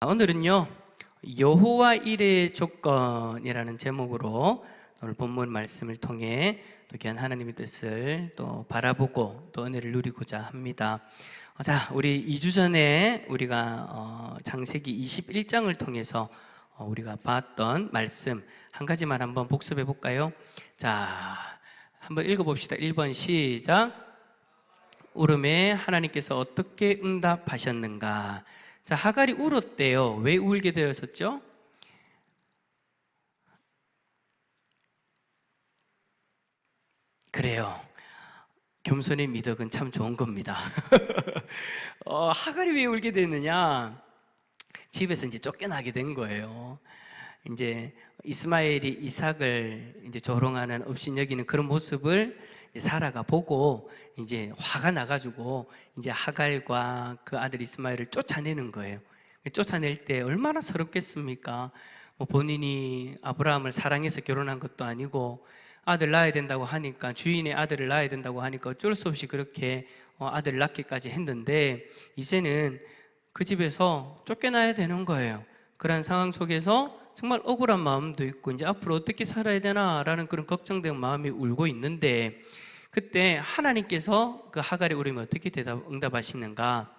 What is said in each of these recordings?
오늘은요, 여호와 일의 조건이라는 제목으로 오늘 본문 말씀을 통해 또 귀한 하나님의 뜻을 또 바라보고 또 은혜를 누리고자 합니다. 자, 우리 2주 전에 우리가 창세기 21장을 통해서 우리가 봤던 말씀 한 가지만 한번 복습해 볼까요? 자, 한번 읽어봅시다. 1번 시작. 울음에 하나님께서 어떻게 응답하셨는가? 자, 하갈이 울었대요. 왜 울게 되었었죠? 그래요. 겸손의 미덕은 참 좋은 겁니다. 하갈이 왜 울게 됐느냐? 집에서 이제 쫓겨나게 된 거예요. 이제 이스마엘이 이삭을 이제 조롱하는 업신여기는 그런 모습을 사라가 보고 이제 화가 나가지고 이제 하갈과 그 아들 이스마엘을 쫓아내는 거예요. 쫓아낼 때 얼마나 서럽겠습니까? 본인이 아브라함을 사랑해서 결혼한 것도 아니고 아들 낳아야 된다고 하니까, 주인의 아들을 낳아야 된다고 하니까 어쩔 수 없이 그렇게 아들 낳기까지 했는데 이제는 그 집에서 쫓겨나야 되는 거예요. 그런 상황 속에서 정말 억울한 마음도 있고 이제 앞으로 어떻게 살아야 되나라는 그런 걱정된 마음이 울고 있는데, 그때 하나님께서 그 하갈의 울음에 어떻게 응답하시는가?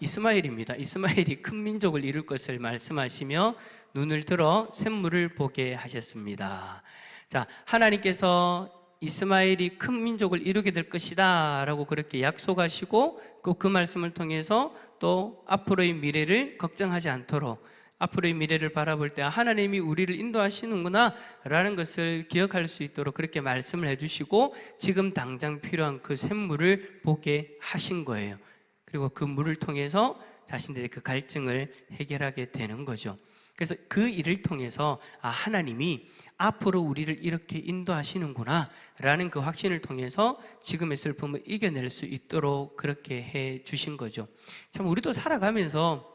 이스마엘입니다. 이스마엘이 큰 민족을 이룰 것을 말씀하시며 눈을 들어 샘물을 보게 하셨습니다. 자, 하나님께서 이스마엘이 큰 민족을 이루게 될 것이다 라고 그렇게 약속하시고 그 말씀을 통해서 또 앞으로의 미래를 걱정하지 않도록, 앞으로의 미래를 바라볼 때 하나님이 우리를 인도하시는구나 라는 것을 기억할 수 있도록 그렇게 말씀을 해주시고 지금 당장 필요한 그 샘물을 보게 하신 거예요. 그리고 그 물을 통해서 자신들의 그 갈증을 해결하게 되는 거죠. 그래서 그 일을 통해서 하나님이 앞으로 우리를 이렇게 인도하시는구나 라는 그 확신을 통해서 지금의 슬픔을 이겨낼 수 있도록 그렇게 해 주신 거죠. 참 우리도 살아가면서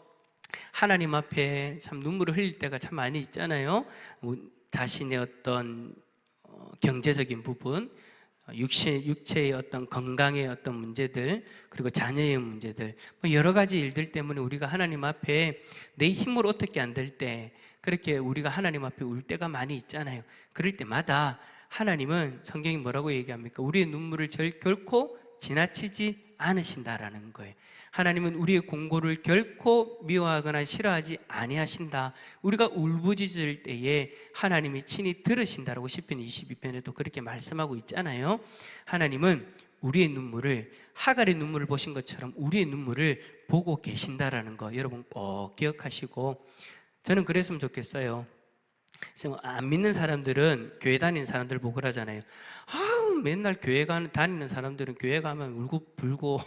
하나님 앞에 참 눈물을 흘릴 때가 참 많이 있잖아요. 자신의 어떤 경제적인 부분, 육체의 어떤 건강의 어떤 문제들, 그리고 자녀의 문제들, 여러 가지 일들 때문에 우리가 하나님 앞에 내 힘으로 어떻게 안 될 때 그렇게 우리가 하나님 앞에 울 때가 많이 있잖아요. 그럴 때마다 하나님은 성경이 뭐라고 얘기합니까? 우리의 눈물을 결코 지나치지 않으신다라는 거예요. 하나님은 우리의 공고를 결코 미워하거나 싫어하지 아니하신다. 우리가 울부짖을 때에 하나님이 친히 들으신다라고 시편 22편에도 그렇게 말씀하고 있잖아요. 하나님은 우리의 눈물을, 하갈의 눈물을 보신 것처럼 우리의 눈물을 보고 계신다라는 거 여러분 꼭 기억하시고, 저는 그랬으면 좋겠어요. 안 믿는 사람들은 교회 다니는 사람들 보고 그러잖아요. 맨날 교회 다니는 사람들은 교회 가면 울고 불고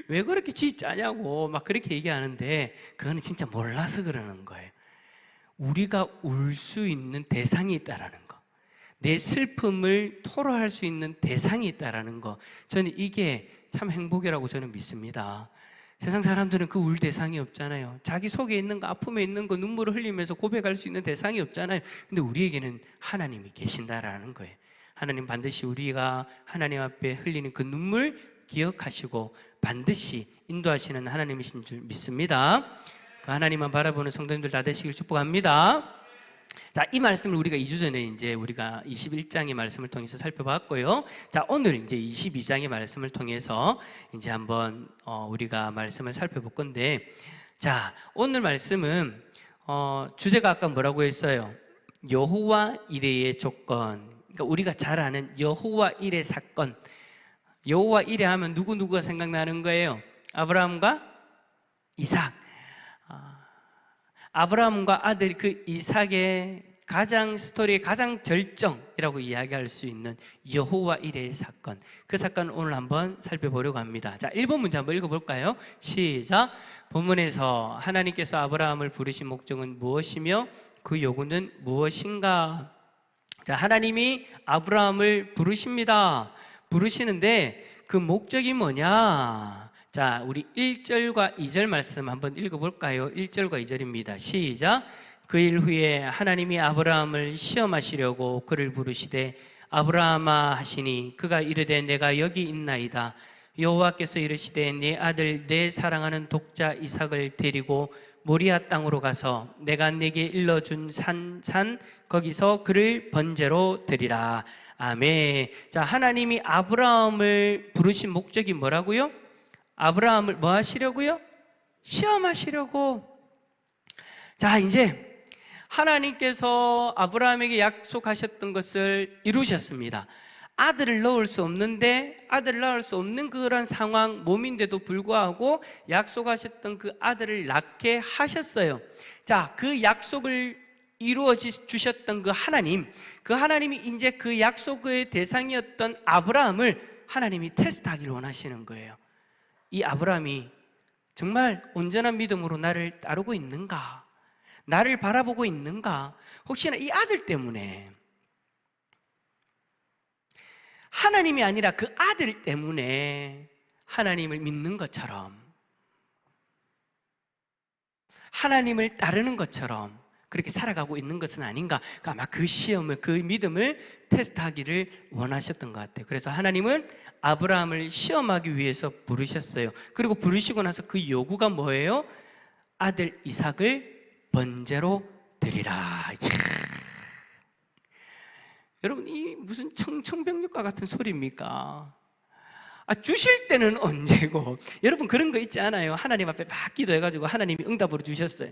왜 그렇게 지 짜냐고 막 그렇게 얘기하는데, 그거는 진짜 몰라서 그러는 거예요. 우리가 울 수 있는 대상이 있다라는 거, 내 슬픔을 토로할 수 있는 대상이 있다라는 거, 저는 이게 참 행복이라고 저는 믿습니다. 세상 사람들은 그 울 대상이 없잖아요. 자기 속에 있는 거, 아픔에 있는 거 눈물을 흘리면서 고백할 수 있는 대상이 없잖아요. 근데 우리에게는 하나님이 계신다라는 거예요. 하나님 반드시 우리가 하나님 앞에 흘리는 그 눈물 기억하시고 반드시 인도하시는 하나님이신 줄 믿습니다. 그 하나님만 바라보는 성도님들 다 되시길 축복합니다. 자, 이 말씀을 우리가 2주 전에 이제 우리가 21장의 말씀을 통해서 살펴봤고요. 자, 오늘 이제 22장의 말씀을 통해서 이제 한번 우리가 말씀을 살펴볼 건데, 자, 오늘 말씀은 주제가 아까 뭐라고 했어요? 여호와 이레의 조건. 그러니까 우리가 잘 아는 여호와 이레 사건. 여호와 이레 하면 누구가 생각나는 거예요? 아브라함과 이삭. 아브라함과 아들 그 이삭의 스토리의 가장 절정이라고 이야기할 수 있는 여호와 이레의 사건, 그 사건을 오늘 한번 살펴보려고 합니다. 자, 1번 문제 한번 읽어볼까요? 시작. 본문에서 하나님께서 아브라함을 부르신 목적은 무엇이며 그 요구는 무엇인가? 자, 하나님이 아브라함을 부르시는데 그 목적이 뭐냐? 자, 우리 1절과 2절 말씀 한번 읽어볼까요? 1절과 2절입니다. 시작. 그 일 후에 하나님이 아브라함을 시험하시려고 그를 부르시되 아브라함아 하시니 그가 이르되 내가 여기 있나이다. 여호와께서 이르시되 네 아들 내 사랑하는 독자 이삭을 데리고 모리아 땅으로 가서 내가 네게 일러준 산 거기서 그를 번제로 드리라. 아멘. 자, 하나님이 아브라함을 부르신 목적이 뭐라고요? 아브라함을 뭐 하시려고요? 시험하시려고. 자, 이제 하나님께서 아브라함에게 약속하셨던 것을 이루셨습니다. 아들을 낳을 수 없는 그런 상황, 몸인데도 불구하고 약속하셨던 그 아들을 낳게 하셨어요. 자, 그 약속을 이루어 주셨던 그 하나님이 이제 그 약속의 대상이었던 아브라함을 하나님이 테스트하기를 원하시는 거예요. 이 아브라함이 정말 온전한 믿음으로 나를 따르고 있는가? 나를 바라보고 있는가? 혹시나 이 아들 때문에, 하나님이 아니라 그 아들 때문에 하나님을 믿는 것처럼, 하나님을 따르는 것처럼 그렇게 살아가고 있는 것은 아닌가? 아마 그 시험을, 그 믿음을 테스트하기를 원하셨던 것 같아요. 그래서 하나님은 아브라함을 시험하기 위해서 부르셨어요. 그리고 부르시고 나서 그 요구가 뭐예요? 아들 이삭을 번제로 드리라. 여러분, 이 무슨 청천벽력과 같은 소리입니까? 주실 때는 언제고? 여러분, 그런 거 있지 않아요? 하나님 앞에 막 기도해가지고 하나님이 응답으로 주셨어요.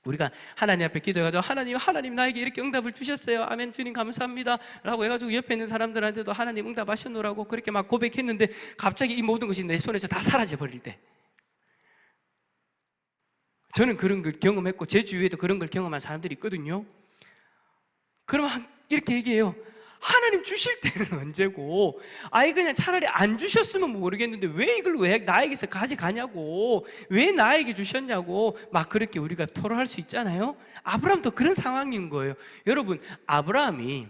우리가 하나님 앞에 기도해가지고 하나님 나에게 이렇게 응답을 주셨어요. 아멘, 주님 감사합니다 라고 해가지고 옆에 있는 사람들한테도 하나님 응답하셨노라고 그렇게 막 고백했는데 갑자기 이 모든 것이 내 손에서 다 사라져 버릴 때, 저는 그런 걸 경험했고 제 주위에도 그런 걸 경험한 사람들이 있거든요. 그러면 이렇게 얘기해요. 하나님 주실 때는 언제고? 그냥 차라리 안 주셨으면 모르겠는데 왜 나에게서 가져가냐고, 왜 나에게 주셨냐고 막 그렇게 우리가 토론할 수 있잖아요. 아브라함도 그런 상황인 거예요. 여러분, 아브라함이,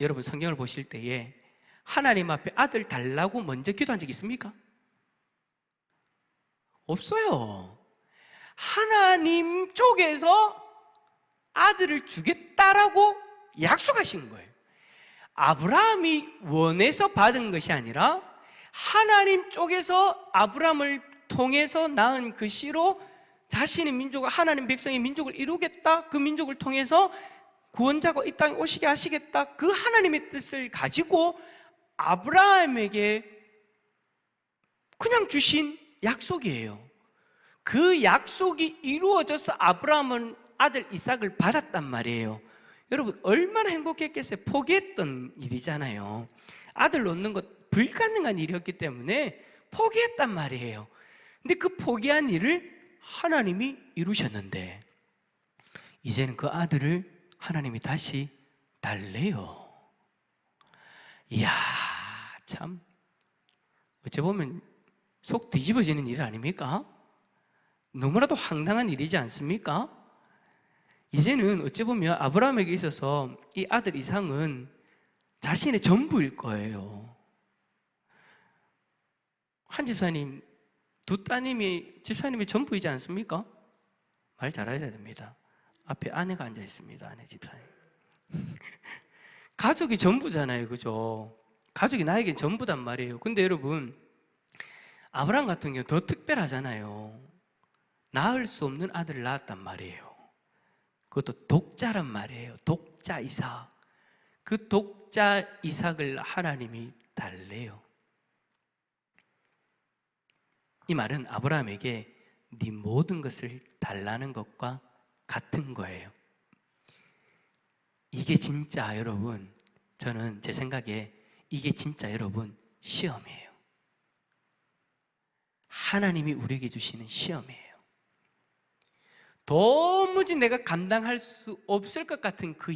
여러분 성경을 보실 때에 하나님 앞에 아들 달라고 먼저 기도한 적 있습니까? 없어요. 하나님 쪽에서 아들을 주겠다라고 약속하신 거예요. 아브라함이 원해서 받은 것이 아니라 하나님 쪽에서 아브라함을 통해서 낳은 그 씨로 자신의 민족을, 하나님 백성의 민족을 이루겠다, 그 민족을 통해서 구원자가 이 땅에 오시게 하시겠다, 그 하나님의 뜻을 가지고 아브라함에게 그냥 주신 약속이에요. 그 약속이 이루어져서 아브라함은 아들 이삭을 받았단 말이에요. 여러분, 얼마나 행복했겠어요. 포기했던 일이잖아요. 아들 놓는 것 불가능한 일이었기 때문에 포기했단 말이에요. 근데 그 포기한 일을 하나님이 이루셨는데 이제는 그 아들을 하나님이 다시 달래요. 이야, 참 어찌 보면 속 뒤집어지는 일 아닙니까? 너무나도 황당한 일이지 않습니까? 이제는 어찌 보면 아브라함에게 있어서 이 아들 이삭은 자신의 전부일 거예요. 한 집사님, 두 따님이 집사님의 전부이지 않습니까? 말 잘해야 됩니다. 앞에 아내가 앉아 있습니다. 아내 집사님. 가족이 전부잖아요, 그죠? 가족이 나에겐 전부단 말이에요. 근데 여러분, 아브라함 같은 경우 더 특별하잖아요. 낳을 수 없는 아들을 낳았단 말이에요. 그것도 독자란 말이에요. 독자 이삭. 그 독자 이삭을 하나님이 달래요. 이 말은 아브라함에게 네 모든 것을 달라는 것과 같은 거예요. 이게 진짜 여러분, 저는 제 생각에 이게 진짜 여러분 시험이에요. 하나님이 우리에게 주시는 시험이에요. 도무지 내가 감당할 수 없을 것 같은 그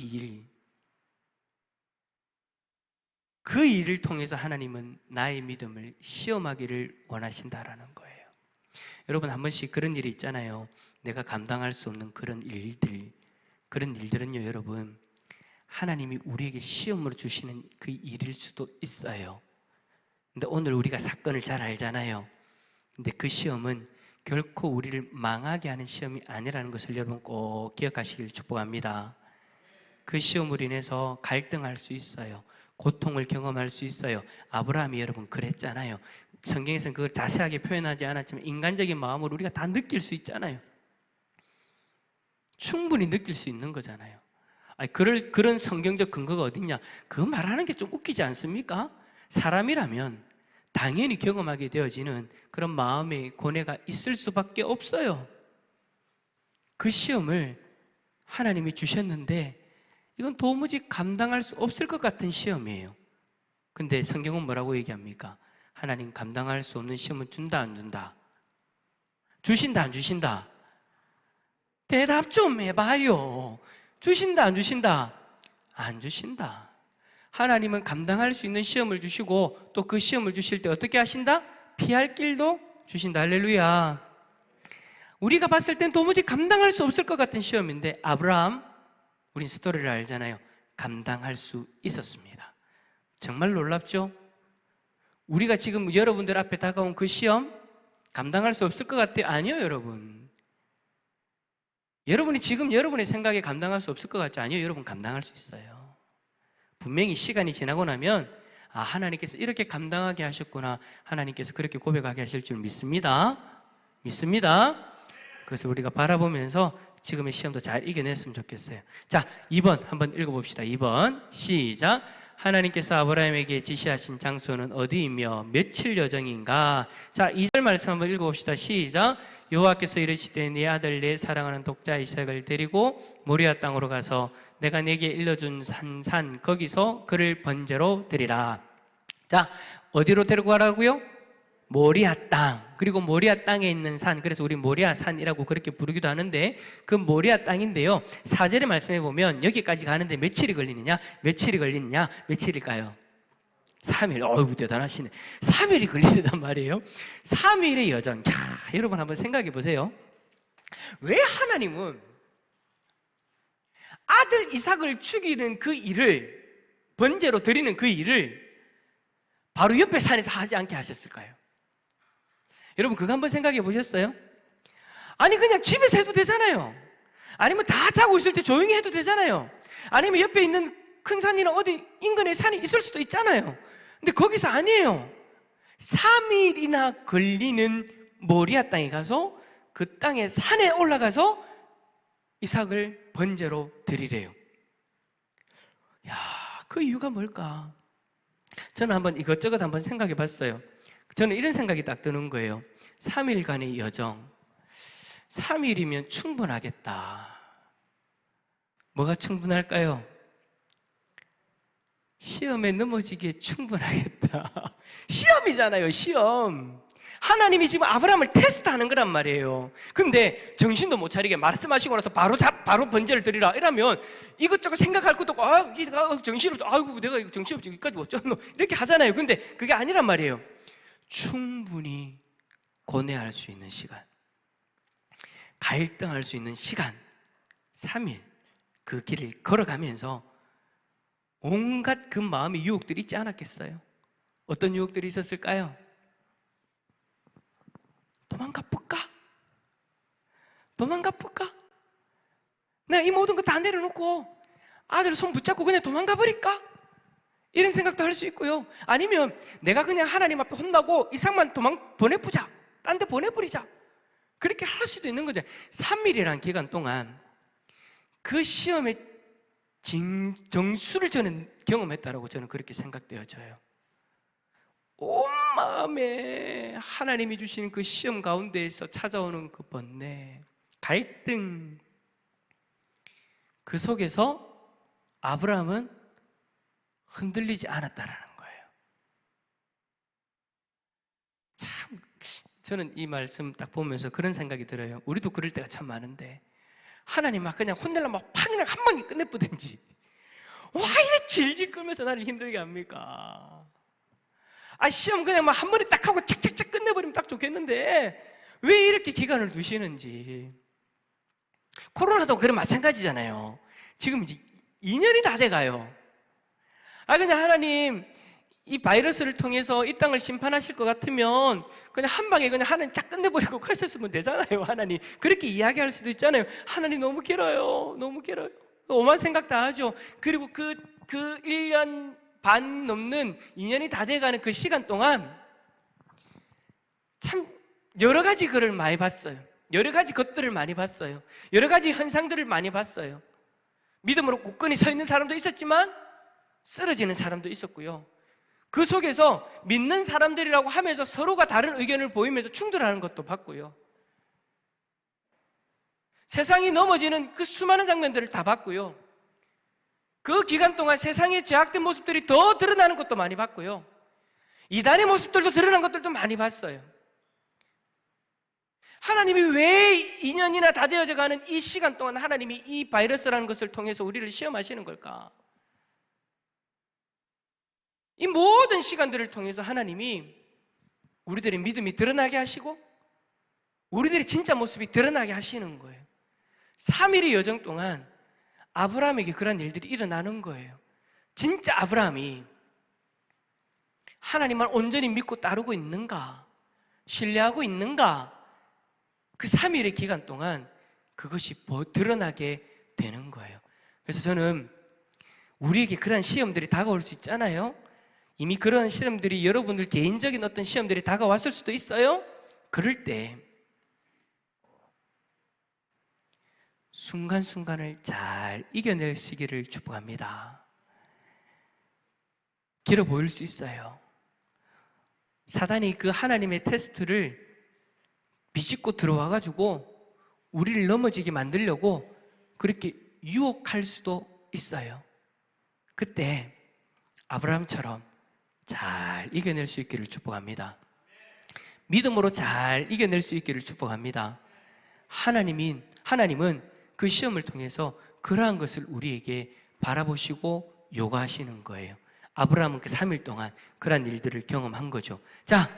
일을 통해서 하나님은 나의 믿음을 시험하기를 원하신다라는 거예요. 여러분, 한 번씩 그런 일이 있잖아요. 내가 감당할 수 없는 그런 일들은요, 여러분, 하나님이 우리에게 시험으로 주시는 그 일일 수도 있어요. 근데 오늘 우리가 사건을 잘 알잖아요. 근데 그 시험은 결코 우리를 망하게 하는 시험이 아니라는 것을 여러분 꼭 기억하시길 축복합니다. 그 시험으로 인해서 갈등할 수 있어요. 고통을 경험할 수 있어요. 아브라함이 여러분 그랬잖아요. 성경에서는 그걸 자세하게 표현하지 않았지만 인간적인 마음으로 우리가 다 느낄 수 있잖아요. 충분히 느낄 수 있는 거잖아요. 아니, 그런 성경적 근거가 어딨냐? 그거 말하는 게 좀 웃기지 않습니까? 사람이라면 당연히 경험하게 되어지는 그런 마음의 고뇌가 있을 수밖에 없어요. 그 시험을 하나님이 주셨는데 이건 도무지 감당할 수 없을 것 같은 시험이에요. 근데 성경은 뭐라고 얘기합니까? 하나님 감당할 수 없는 시험은 준다 안 준다? 주신다 안 주신다? 대답 좀 해봐요. 주신다 안 주신다? 안 주신다. 하나님은 감당할 수 있는 시험을 주시고 또 그 시험을 주실 때 어떻게 하신다? 피할 길도 주신다. 할렐루야. 우리가 봤을 땐 도무지 감당할 수 없을 것 같은 시험인데 아브라함, 우린 스토리를 알잖아요. 감당할 수 있었습니다. 정말 놀랍죠? 우리가 지금 여러분들 앞에 다가온 그 시험 감당할 수 없을 것 같아요? 아니요, 여러분. 여러분이 지금 여러분의 생각에 감당할 수 없을 것 같죠? 아니요, 여러분 감당할 수 있어요. 분명히 시간이 지나고 나면 아, 하나님께서 이렇게 감당하게 하셨구나, 하나님께서 그렇게 고백하게 하실 줄 믿습니다. 그래서 우리가 바라보면서 지금의 시험도 잘 이겨냈으면 좋겠어요. 자, 2번 한번 읽어봅시다. 2번 시작. 하나님께서 아브라함에게 지시하신 장소는 어디이며 며칠 여정인가? 자, 2절 말씀 한번 읽어봅시다. 시작. 여호와께서 이르시되 네 아들 내 사랑하는 독자 이삭을 데리고 모리아 땅으로 가서 내가 네게 일러준 산 거기서 그를 번제로 드리라. 자, 어디로 데리고 가라고요? 모리아 땅. 그리고 모리아 땅에 있는 산, 그래서 우리 모리아 산이라고 그렇게 부르기도 하는데 그 모리아 땅인데요, 4절의 말씀에 보면 여기까지 가는데 며칠이 걸리느냐? 며칠일까요? 3일. 어이구 대단하시네. 3일이 걸리단 말이에요. 3일의 여정. 야, 여러분 한번 생각해 보세요. 왜 하나님은 아들 이삭을 죽이는 그 일을, 번제로 드리는 그 일을 바로 옆에 산에서 하지 않게 하셨을까요? 여러분 그거 한번 생각해 보셨어요? 아니 그냥 집에서 해도 되잖아요. 아니면 다 자고 있을 때 조용히 해도 되잖아요. 아니면 옆에 있는 큰 산이나 어디 인근에 산이 있을 수도 있잖아요. 근데 거기서 아니에요. 3일이나 걸리는 모리아 땅에 가서 그 땅의 산에 올라가서 이삭을 번제로 드리래요. 야, 그 이유가 뭘까? 저는 한번 이것저것 한번 생각해 봤어요. 저는 이런 생각이 딱 드는 거예요. 3일간의 여정, 3일이면 충분하겠다. 뭐가 충분할까요? 시험에 넘어지기에 충분하겠다. 시험이잖아요, 시험. 하나님이 지금 아브라함을 테스트하는 거란 말이에요. 근데 정신도 못 차리게 말씀하시고 나서 바로 번제를 드리라 이러면 이것저것 생각할 것도 없고 정신없어. 아이고 내가 이거 정신없지 여기까지 못 졌노 이렇게 하잖아요. 근데 그게 아니란 말이에요. 충분히 고뇌할 수 있는 시간, 갈등할 수 있는 시간, 3일 그 길을 걸어가면서 온갖 그 마음의 유혹들이 있지 않았겠어요? 어떤 유혹들이 있었을까요? 도망가 볼까? 내가 이 모든 거 다 내려놓고 아들 손 붙잡고 그냥 도망가 버릴까? 이런 생각도 할 수 있고요. 아니면 내가 그냥 하나님 앞에 혼나고 이삭만 보내보자, 딴 데 보내버리자, 그렇게 할 수도 있는 거죠. 3일이라는 기간 동안 그 시험의 정수를 저는 경험했다라고 저는 그렇게 생각되어져요. 온 마음에 하나님이 주시는 그 시험 가운데에서 찾아오는 그 번뇌, 갈등, 그 속에서 아브라함은 흔들리지 않았다라는 거예요. 참, 저는 이 말씀 딱 보면서 그런 생각이 들어요. 우리도 그럴 때가 참 많은데 하나님 막 그냥 혼내려면 막 그냥 한 방에 끝내버든지 와 이래 질질 끌면서 나를 힘들게 합니까? 시험 그냥 막 한 번에 딱 하고 착착착 끝내버리면 딱 좋겠는데 왜 이렇게 기간을 두시는지. 코로나도 그런 마찬가지잖아요. 지금 이제 2년이 다 돼가요. 그냥 하나님 이 바이러스를 통해서 이 땅을 심판하실 것 같으면 그냥 한 방에 그냥 하나님 쫙 끝내버리고 가셨으면 되잖아요. 하나님 그렇게 이야기할 수도 있잖아요. 하나님 너무 길어요. 너무 길어요. 오만 생각 다 하죠. 그리고 그 1년 반 넘는 2년이 다 돼가는 그 시간 동안 참 여러 가지 글을 많이 봤어요. 여러 가지 것들을 많이 봤어요. 여러 가지 현상들을 많이 봤어요. 믿음으로 굳건히 서 있는 사람도 있었지만 쓰러지는 사람도 있었고요. 그 속에서 믿는 사람들이라고 하면서 서로가 다른 의견을 보이면서 충돌하는 것도 봤고요. 세상이 넘어지는 그 수많은 장면들을 다 봤고요. 그 기간 동안 세상의 죄악된 모습들이 더 드러나는 것도 많이 봤고요. 이단의 모습들도 드러난 것들도 많이 봤어요. 하나님이 왜 2년이나 다 되어져 가는 이 시간 동안 하나님이 이 바이러스라는 것을 통해서 우리를 시험하시는 걸까? 이 모든 시간들을 통해서 하나님이 우리들의 믿음이 드러나게 하시고 우리들의 진짜 모습이 드러나게 하시는 거예요. 3일의 여정 동안 아브라함에게 그런 일들이 일어나는 거예요. 진짜 아브라함이 하나님만 온전히 믿고 따르고 있는가? 신뢰하고 있는가? 그 3일의 기간 동안 그것이 드러나게 되는 거예요. 그래서 저는 우리에게 그런 시험들이 다가올 수 있잖아요. 이미 그런 시험들이 여러분들 개인적인 어떤 시험들이 다가왔을 수도 있어요. 그럴 때 순간순간을 잘 이겨내시기를 축복합니다. 길어 보일 수 있어요. 사단이 그 하나님의 테스트를 비집고 들어와가지고 우리를 넘어지게 만들려고 그렇게 유혹할 수도 있어요. 그때 아브라함처럼 잘 이겨낼 수 있기를 축복합니다. 믿음으로 잘 이겨낼 수 있기를 축복합니다. 하나님은 그 시험을 통해서 그러한 것을 우리에게 바라보시고 요구하시는 거예요. 아브라함은 그 3일 동안 그러한 일들을 경험한 거죠. 자,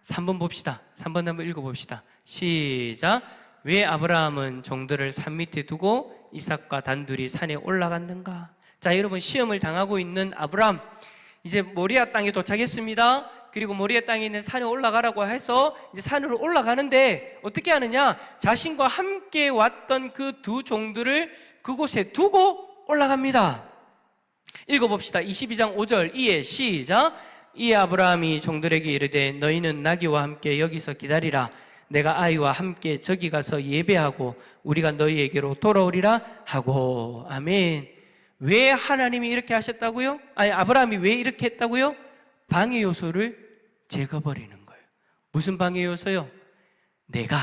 3번 봅시다. 3번 한번 읽어봅시다. 시작. 왜 아브라함은 종들을 산 밑에 두고 이삭과 단둘이 산에 올라갔는가? 자, 여러분, 시험을 당하고 있는 아브라함, 이제 모리아 땅에 도착했습니다. 그리고 모리아 땅에 있는 산에 올라가라고 해서 이제 산으로 올라가는데 어떻게 하느냐? 자신과 함께 왔던 그 두 종들을 그곳에 두고 올라갑니다. 읽어봅시다. 22장 5절 이에 시작. 이에 아브라함이 종들에게 이르되 너희는 나귀와 함께 여기서 기다리라. 내가 아이와 함께 저기 가서 예배하고 우리가 너희에게로 돌아오리라 하고. 아멘. 왜 하나님이 이렇게 하셨다고요? 아브라함이 왜 이렇게 했다고요? 방해 요소를 제거버리는 거예요. 무슨 방해 요소요? 내가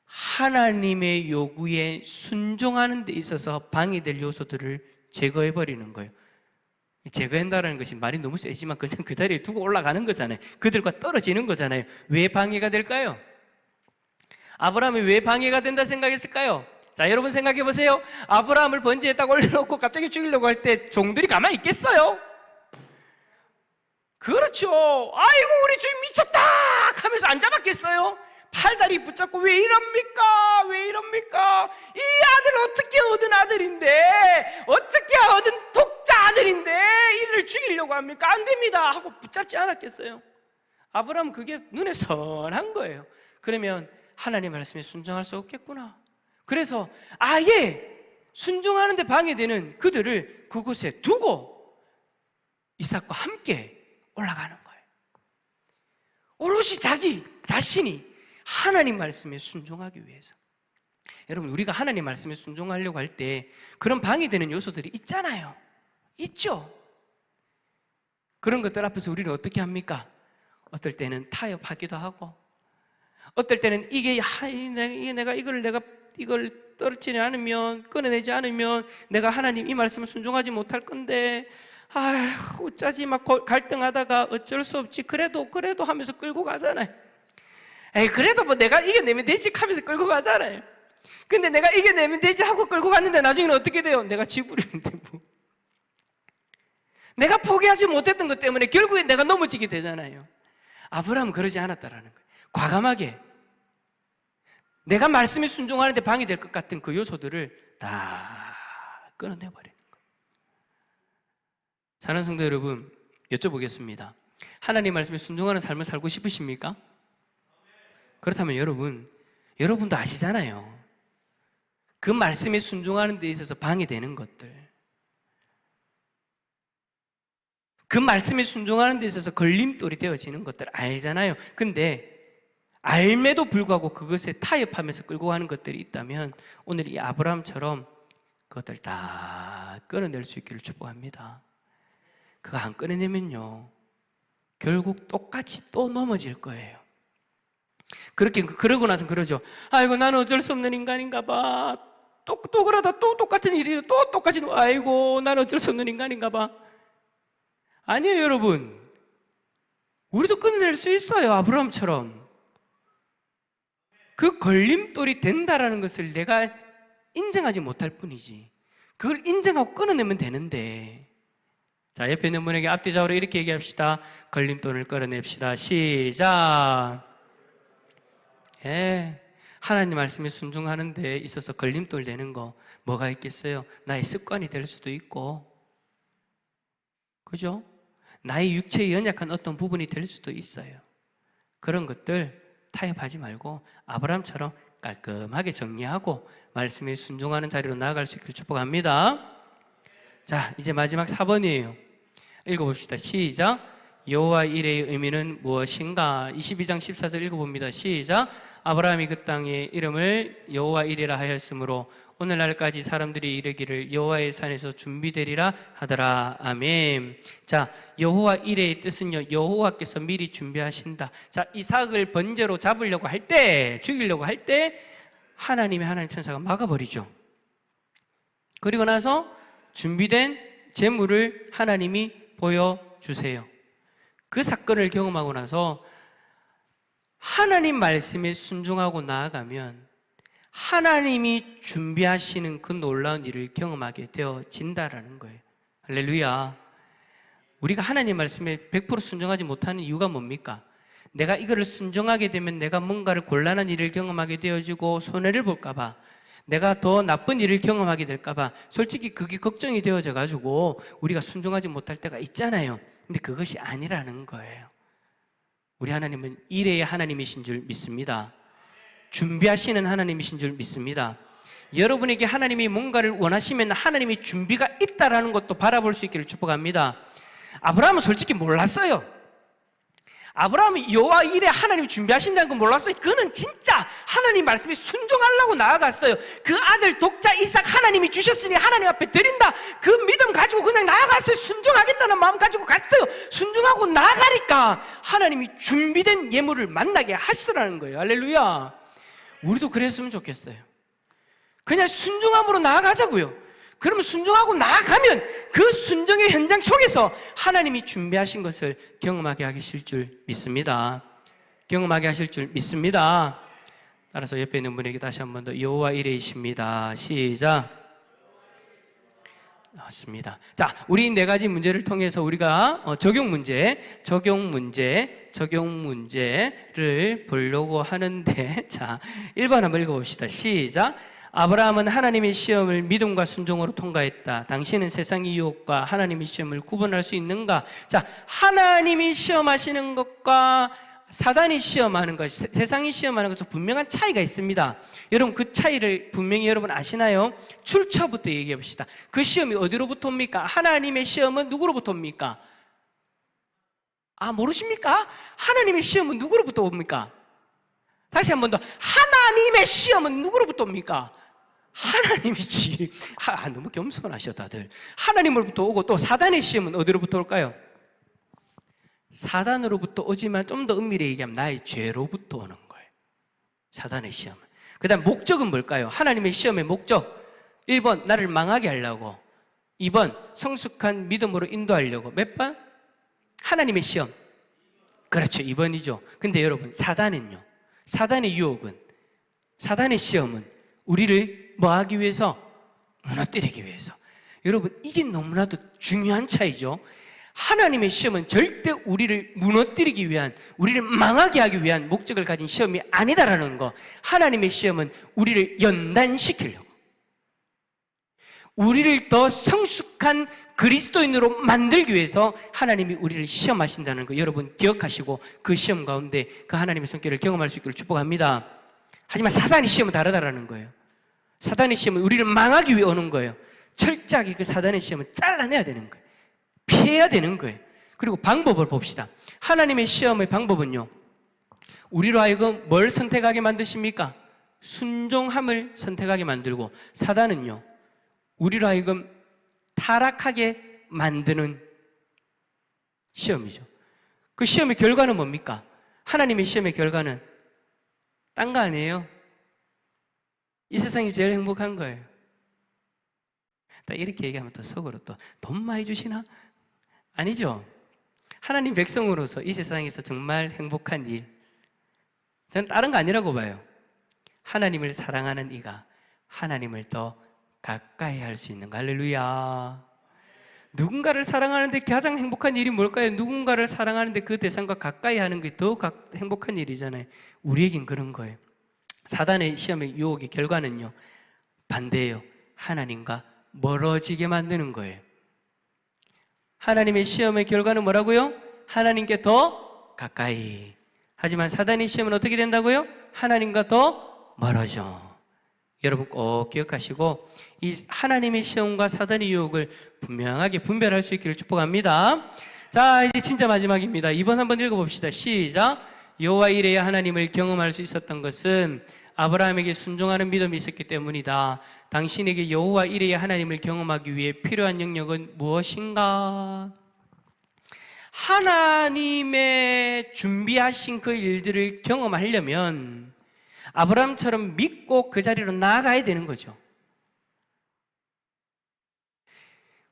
하나님의 요구에 순종하는 데 있어서 방해될 요소들을 제거해버리는 거예요. 제거한다는 것이 말이 너무 세지만 그냥 그 자리에 두고 올라가는 거잖아요. 그들과 떨어지는 거잖아요. 왜 방해가 될까요? 아브라함이 왜 방해가 된다 생각했을까요? 자, 여러분 생각해 보세요. 아브라함을 번제에 딱 올려놓고 갑자기 죽이려고 할 때 종들이 가만히 있겠어요? 그렇죠. 아이고 우리 주인 미쳤다 하면서 안 잡았겠어요? 팔다리 붙잡고 왜 이럽니까? 왜 이럽니까? 이 아들 어떻게 얻은 아들인데, 어떻게 얻은 독자 아들인데 이를 죽이려고 합니까? 안 됩니다 하고 붙잡지 않았겠어요? 아브라함은 그게 눈에 선한 거예요. 그러면 하나님 말씀에 순종할 수 없겠구나. 그래서 아예 순종하는 데 방해되는 그들을 그곳에 두고 이삭과 함께 올라가는 거예요. 오롯이 자기 자신이 하나님 말씀에 순종하기 위해서. 여러분, 우리가 하나님 말씀에 순종하려고 할 때 그런 방해되는 요소들이 있잖아요. 있죠. 그런 것들 앞에서 우리는 어떻게 합니까? 어떨 때는 타협하기도 하고, 어떨 때는 이게 내가 이걸 떨치지 않으면, 끊어내지 않으면 내가 하나님 이 말씀을 순종하지 못할 건데, 어쩌지 막 갈등하다가 어쩔 수 없지, 그래도 하면서 끌고 가잖아요. 그래도 뭐 내가 이겨내면 되지 하면서 끌고 가잖아요. 근데 내가 이겨내면 되지 하고 끌고 갔는데 나중에는 어떻게 돼요? 내가 지부리는데 뭐. 내가 포기하지 못했던 것 때문에 결국에 내가 넘어지게 되잖아요. 아브라함은 그러지 않았다라는 거예요. 과감하게 내가 말씀에 순종하는데 방해될 것 같은 그 요소들을 다 끊어내버리는 거예요. 사랑하는 성도 여러분, 여쭤보겠습니다. 하나님 말씀에 순종하는 삶을 살고 싶으십니까? 그렇다면 여러분도 아시잖아요. 그 말씀에 순종하는 데 있어서 방해되는 것들. 그 말씀에 순종하는 데 있어서 걸림돌이 되어지는 것들 알잖아요. 근데 알매도 불구하고 그것에 타협하면서 끌고 가는 것들이 있다면 오늘 이 아브라함처럼 그것들 다 끊어낼 수 있기를 축복합니다. 그거 안 끊어내면요 결국 똑같이 또 넘어질 거예요. 그러고 나서 그러죠. 아이고 나는 어쩔 수 없는 인간인가 봐. 또 그러다 또 똑같은 일이 또 똑같이 아이고 나는 어쩔 수 없는 인간인가 봐. 아니에요 여러분. 우리도 끊어낼 수 있어요. 아브라함처럼. 그 걸림돌이 된다라는 것을 내가 인정하지 못할 뿐이지 그걸 인정하고 끊어내면 되는데. 자, 옆에 있는 분에게 앞뒤좌우로 이렇게 얘기합시다. 걸림돌을 끌어냅시다. 시작. 예, 하나님 말씀에 순종하는 데 있어서 걸림돌 되는 거 뭐가 있겠어요? 나의 습관이 될 수도 있고, 그죠? 나의 육체에 연약한 어떤 부분이 될 수도 있어요. 그런 것들 타협하지 말고 아브라함처럼 깔끔하게 정리하고 말씀에 순종하는 자리로 나아갈 수 있기를 축복합니다. 자, 이제 마지막 4번이에요. 읽어봅시다. 시작. 여호와 이레의 의미는 무엇인가? 22장 14절 읽어봅니다. 시작. 아브라함이 그 땅의 이름을 여호와 이레라 하였으므로 오늘날까지 사람들이 이르기를 여호와의 산에서 준비되리라 하더라. 아멘. 자, 여호와 이레의 뜻은요, 여호와께서 미리 준비하신다. 자, 이삭을 번제로 잡으려고 할 때, 죽이려고 할 때 하나님 천사가 막아버리죠. 그리고 나서 준비된 제물을 하나님이 보여주세요. 그 사건을 경험하고 나서 하나님 말씀에 순종하고 나아가면 하나님이 준비하시는 그 놀라운 일을 경험하게 되어진다라는 거예요. 할렐루야. 우리가 하나님 말씀에 100% 순종하지 못하는 이유가 뭡니까? 내가 이거를 순종하게 되면 내가 뭔가를 곤란한 일을 경험하게 되어지고 손해를 볼까 봐, 내가 더 나쁜 일을 경험하게 될까 봐 솔직히 그게 걱정이 되어져 가지고 우리가 순종하지 못할 때가 있잖아요. 근데 그것이 아니라는 거예요. 우리 하나님은 이레의 하나님이신 줄 믿습니다. 준비하시는 하나님이신 줄 믿습니다. 여러분에게 하나님이 뭔가를 원하시면 하나님이 준비가 있다라는 것도 바라볼 수 있기를 축복합니다. 아브라함은 솔직히 몰랐어요. 아브라함이 여호와 이레 하나님이 준비하신다는 건 몰랐어요. 그는 진짜 하나님 말씀에 순종하려고 나아갔어요. 그 아들 독자 이삭 하나님이 주셨으니 하나님 앞에 드린다. 그 믿음 가지고 그냥 나아갔어요. 순종하겠다는 마음 가지고 갔어요. 순종하고 나아가니까 하나님이 준비된 예물을 만나게 하시더라는 거예요. 할렐루야. 우리도 그랬으면 좋겠어요. 그냥 순종함으로 나아가자고요. 그러면 순종하고 나아가면 그 순종의 현장 속에서 하나님이 준비하신 것을 경험하게 하실 줄 믿습니다. 경험하게 하실 줄 믿습니다. 따라서 옆에 있는 분에게 다시 한 번 더 여호와 이레이십니다. 시작. 맞습니다. 자, 우리 네 가지 문제를 통해서 우리가 적용 문제를 보려고 하는데, 자, 1번 한번 읽어봅시다. 시작. 아브라함은 하나님의 시험을 믿음과 순종으로 통과했다. 당신은 세상의 유혹과 하나님의 시험을 구분할 수 있는가? 자, 하나님이 시험하시는 것과 사단이 시험하는 것, 세상이 시험하는 것은 분명한 차이가 있습니다. 여러분 그 차이를 분명히 여러분 아시나요? 출처부터 얘기해 봅시다. 그 시험이 어디로부터 옵니까? 하나님의 시험은 누구로부터 옵니까? 모르십니까? 하나님의 시험은 누구로부터 옵니까? 다시 한 번 더. 하나님의 시험은 누구로부터 옵니까? 하나님이지. 너무 겸손하셔 다들. 하나님으로부터 오고, 또 사단의 시험은 어디로부터 올까요? 사단으로부터 오지만 좀 더 은밀히 얘기하면 나의 죄로부터 오는 거예요. 사단의 시험은. 그 다음 목적은 뭘까요? 하나님의 시험의 목적. 1번 나를 망하게 하려고, 2번 성숙한 믿음으로 인도하려고. 몇 번? 하나님의 시험. 그렇죠, 2번이죠. 근데 여러분 사단은요, 사단의 유혹은, 사단의 시험은 우리를 뭐 하기 위해서? 무너뜨리기 위해서. 여러분 이게 너무나도 중요한 차이죠. 하나님의 시험은 절대 우리를 무너뜨리기 위한, 우리를 망하게 하기 위한 목적을 가진 시험이 아니다라는 거. 하나님의 시험은 우리를 연단시키려고, 우리를 더 성숙한 그리스도인으로 만들기 위해서 하나님이 우리를 시험하신다는 거 여러분 기억하시고 그 시험 가운데 그 하나님의 손길을 경험할 수 있기를 축복합니다. 하지만 사단의 시험은 다르다라는 거예요. 사단의 시험은 우리를 망하기 위해 오는 거예요. 철저하게 그 사단의 시험은 잘라내야 되는 거예요. 피해야 되는 거예요. 그리고 방법을 봅시다. 하나님의 시험의 방법은요, 우리로 하여금 뭘 선택하게 만드십니까? 순종함을 선택하게 만들고, 사단은요, 우리로 하여금 타락하게 만드는 시험이죠. 그 시험의 결과는 뭡니까? 하나님의 시험의 결과는 딴 거 아니에요. 이 세상이 제일 행복한 거예요. 딱 이렇게 얘기하면 또 속으로 또 돈 많이 주시나? 아니죠. 하나님 백성으로서 이 세상에서 정말 행복한 일, 저는 다른 거 아니라고 봐요. 하나님을 사랑하는 이가 하나님을 더 가까이 할 수 있는 거. 할렐루야. 누군가를 사랑하는데 가장 행복한 일이 뭘까요? 누군가를 사랑하는데 그 대상과 가까이 하는 게 더 행복한 일이잖아요. 우리에겐 그런 거예요. 사단의 시험의 유혹의 결과는요, 반대예요. 하나님과 멀어지게 만드는 거예요. 하나님의 시험의 결과는 뭐라고요? 하나님께 더 가까이. 하지만 사단의 시험은 어떻게 된다고요? 하나님과 더 멀어져. 여러분 꼭 기억하시고, 이 하나님의 시험과 사단의 유혹을 분명하게 분별할 수 있기를 축복합니다. 자, 이제 진짜 마지막입니다. 2번 한번 읽어봅시다. 시작. 여호와 이레야 하나님을 경험할 수 있었던 것은 아브라함에게 순종하는 믿음이 있었기 때문이다. 당신에게 여호와 이레야 하나님을 경험하기 위해 필요한 영역은 무엇인가? 하나님의 준비하신 그 일들을 경험하려면 아브라함처럼 믿고 그 자리로 나아가야 되는 거죠.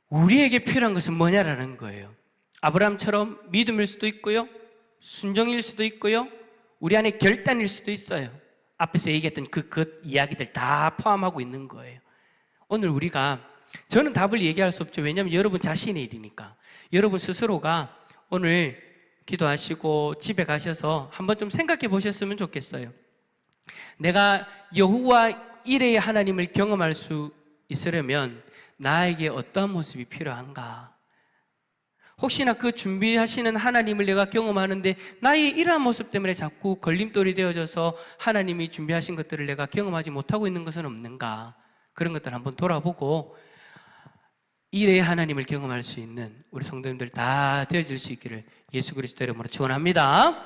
우리에게 필요한 것은 뭐냐라는 거예요. 아브라함처럼 믿음일 수도 있고요, 순종일 수도 있고요, 우리 안에 결단일 수도 있어요. 앞에서 얘기했던 그 이야기들 다 포함하고 있는 거예요. 오늘 우리가, 저는 답을 얘기할 수 없죠. 왜냐하면 여러분 자신의 일이니까. 여러분 스스로가 오늘 기도하시고 집에 가셔서 한번 좀 생각해 보셨으면 좋겠어요. 내가 여호와 이레의 하나님을 경험할 수 있으려면 나에게 어떠한 모습이 필요한가? 혹시나 그 준비하시는 하나님을 내가 경험하는데 나의 이러한 모습 때문에 자꾸 걸림돌이 되어져서 하나님이 준비하신 것들을 내가 경험하지 못하고 있는 것은 없는가? 그런 것들 한번 돌아보고 이레의 하나님을 경험할 수 있는 우리 성도님들 다 되어질 수 있기를 예수 그리스도 이름으로 축원합니다.